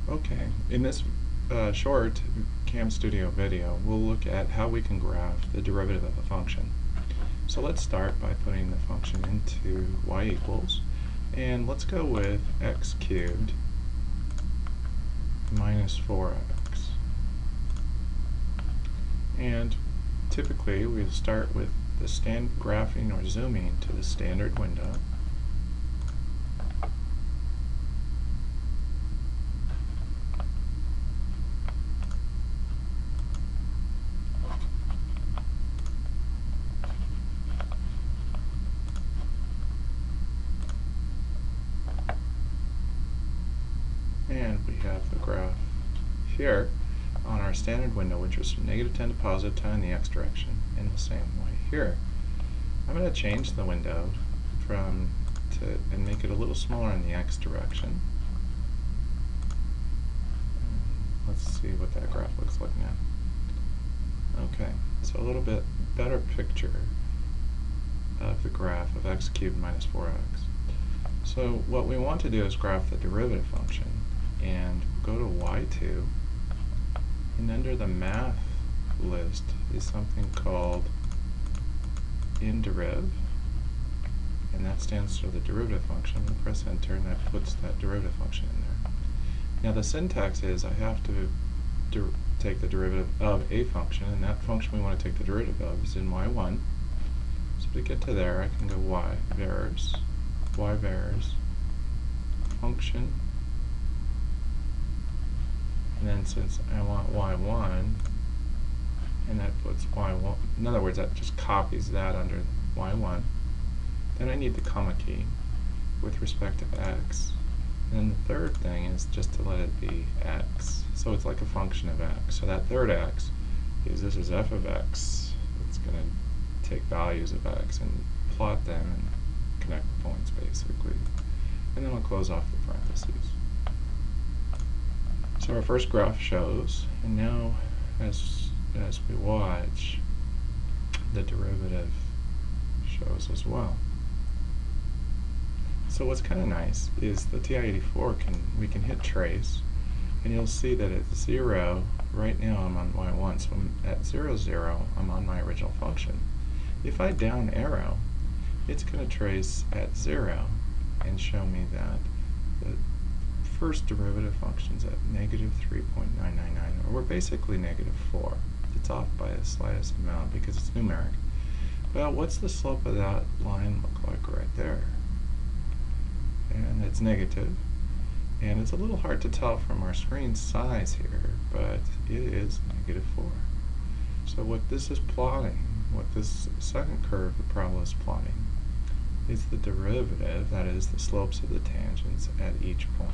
Okay, in this short Cam Studio video, we'll look at how we can graph the derivative of a function. So let's start by putting the function into y equals, and let's go with x cubed minus 4x. And typically we'll start with the graphing or zooming to the standard window. And we have the graph here on our standard window, which is from -10 to +10 in the x direction, in the same way here. I'm going to change the window and make it a little smaller in the x direction. Let's see what that graph looks like now. Okay, so a little bit better picture of the graph of x cubed minus 4x. So what we want to do is graph the derivative function, and go to y2, and under the math list is something called inderiv, and that stands for the derivative function. We'll press enter, and that puts that derivative function in there. Now the syntax is I have to take the derivative of a function, and that function we want to take the derivative of is in y1. So to get to there, I can go y vars function, and then since I want y1, and that puts y1, in other words, that just copies that under y1, then I need the comma key with respect to x. And then the third thing is just to let it be x. So it's like a function of x. So that third x this is f of x. It's going to take values of x and plot them and connect the points basically. And then I'll close off the parentheses. So our first graph shows, and now as we watch, the derivative shows as well. So what's kind of nice is the TI-84 we can hit trace, and you'll see that at 0, right now I'm on y1, so at 0, 0, I'm on my original function. If I down arrow, it's going to trace at 0 and show me that the first derivative function's at -3.999, or basically -4. It's off by the slightest amount because it's numeric. Well, what's the slope of that line look like right there? And it's negative, and it's a little hard to tell from our screen size here, but it is -4. So what this is plotting, what this second curve the parabola is plotting, is the derivative, that is the slopes of the tangents at each point.